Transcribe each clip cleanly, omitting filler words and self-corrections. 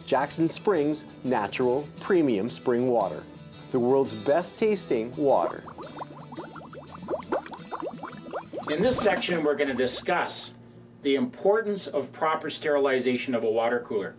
Jackson Springs Natural Premium Spring Water, the world's best tasting water. In this section, we're going to discuss the importance of proper sterilization of a water cooler.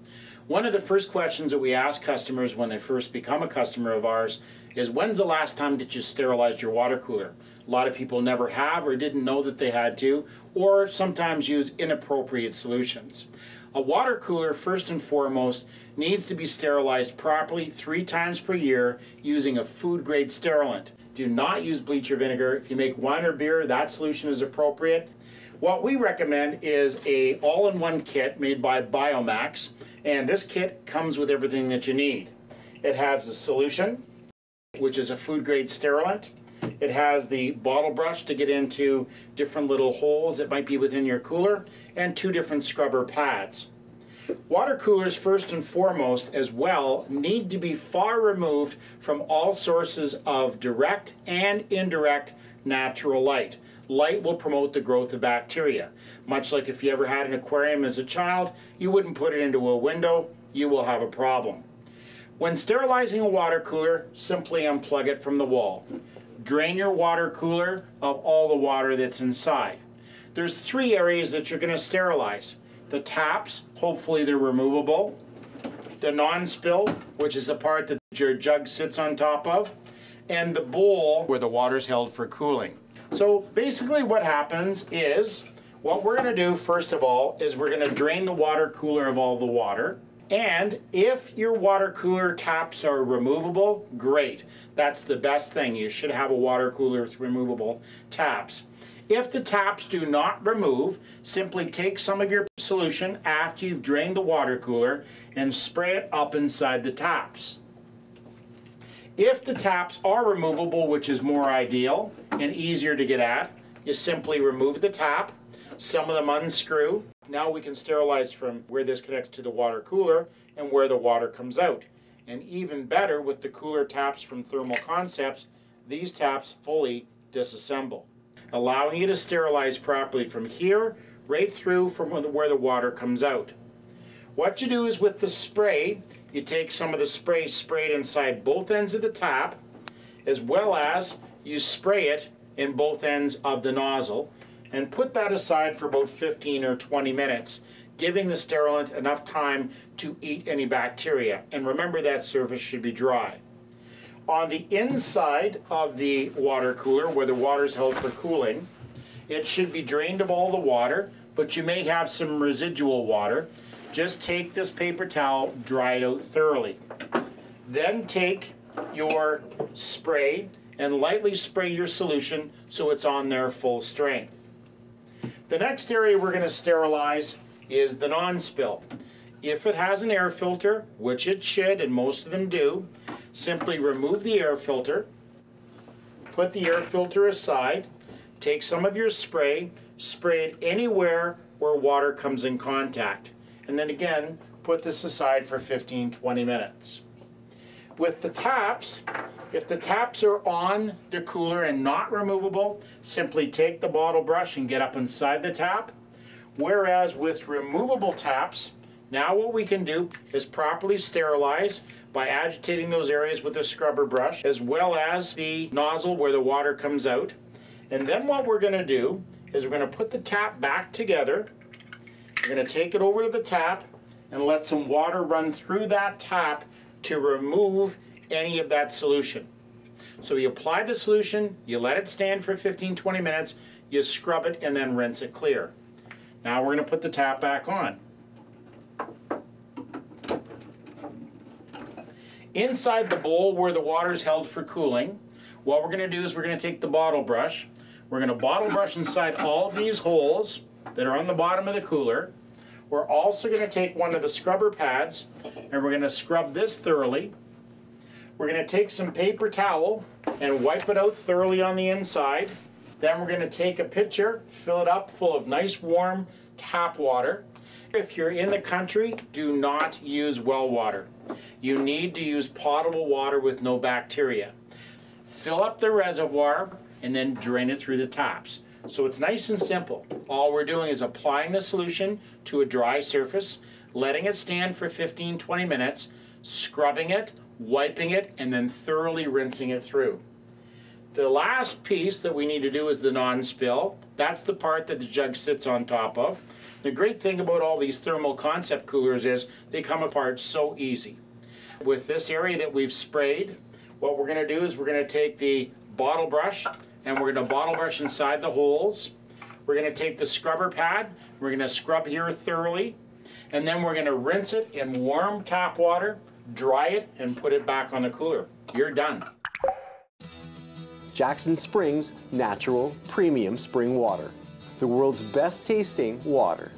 One of the first questions that we ask customers when they first become a customer of ours is, when's the last time that you sterilized your water cooler? A lot of people never have or didn't know that they had to, or sometimes use inappropriate solutions. A water cooler, first and foremost, needs to be sterilized properly 3 times per year using a food-grade sterilant. Do not use bleach or vinegar. If you make wine or beer, that solution is appropriate. What we recommend is a all-in-one kit made by Biomax, and this kit comes with everything that you need. It has the solution, which is a food-grade sterilant. It has the bottle brush to get into different little holes that might be within your cooler, and 2 different scrubber pads. Water coolers, first and foremost, as well, need to be far removed from all sources of direct and indirect natural light. Light will promote the growth of bacteria. Much like if you ever had an aquarium as a child, you wouldn't put it into a window, you will have a problem. When sterilizing a water cooler, simply unplug it from the wall. Drain your water cooler of all the water that's inside. There's 3 areas that you're going to sterilize. The taps, hopefully they're removable. The non-spill, which is the part that your jug sits on top of. And the bowl where the water's held for cooling. So basically what happens is, what we're going to do first of all is we're going to drain the water cooler of all the water. And if your water cooler taps are removable, great. That's the best thing. You should have a water cooler with removable taps. If the taps do not remove, simply take some of your solution after you've drained the water cooler and spray it up inside the taps. If the taps are removable, which is more ideal and easier to get at, you simply remove the tap, some of them unscrew. Now we can sterilize from where this connects to the water cooler and where the water comes out. And even better, with the cooler taps from Thermal Concepts, these taps fully disassemble, allowing you to sterilize properly from here right through from where the water comes out. What you do is with the spray, you take some of the spray sprayed inside both ends of the tap, as well as you spray it in both ends of the nozzle, and put that aside for about 15 or 20 minutes, giving the sterilant enough time to eat any bacteria. And remember, that surface should be dry. On the inside of the water cooler, where the water is held for cooling, it should be drained of all the water, but you may have some residual water. Just take this paper towel, dry it out thoroughly. Then take your spray and lightly spray your solution so it's on there full strength. The next area we're going to sterilize is the non-spill. If it has an air filter, which it should, and most of them do, simply remove the air filter, put the air filter aside, take some of your spray, spray it anywhere where water comes in contact, and then again, put this aside for 15-20 minutes. With the taps, if the taps are on the cooler and not removable, simply take the bottle brush and get up inside the tap. Whereas with removable taps, now what we can do is properly sterilize by agitating those areas with a scrubber brush, as well as the nozzle where the water comes out. And then what we're going to do is we're going to put the tap back together. We're going to take it over to the tap and let some water run through that tap to remove any of that solution. So you apply the solution, you let it stand for 15-20 minutes, you scrub it, and then rinse it clear. Now we're going to put the tap back on. Inside the bowl where the water is held for cooling, what we're going to do is we're going to take the bottle brush. We're going to bottle brush inside all of these holes that are on the bottom of the cooler. We're also going to take one of the scrubber pads and we're going to scrub this thoroughly. We're going to take some paper towel and wipe it out thoroughly on the inside. Then we're going to take a pitcher, fill it up full of nice warm tap water. If you're in the country, do not use well water. You need to use potable water with no bacteria. Fill up the reservoir and then drain it through the taps. So it's nice and simple. All we're doing is applying the solution to a dry surface, letting it stand for 15-20 minutes, scrubbing it, wiping it, and then thoroughly rinsing it through. The last piece that we need to do is the non-spill. That's the part that the jug sits on top of. The great thing about all these thermal concept coolers is they come apart so easy. With this area that we've sprayed, what we're going to do is we're going to take the bottle brush and we're going to bottle brush inside the holes. We're going to take the scrubber pad, we're going to scrub here thoroughly, and then we're going to rinse it in warm tap water, dry it, and put it back on the cooler. You're done. Jackson Springs Natural Premium Spring Water, the world's best tasting water.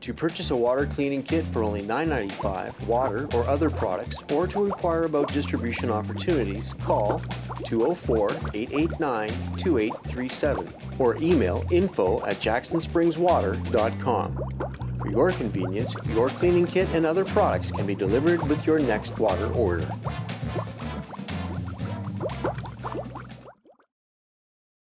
To purchase a water cleaning kit for only $9.95, water or other products, or to inquire about distribution opportunities, call 204-889-2837 or email info@jacksonspringswater.com. For your convenience, your cleaning kit and other products can be delivered with your next water order.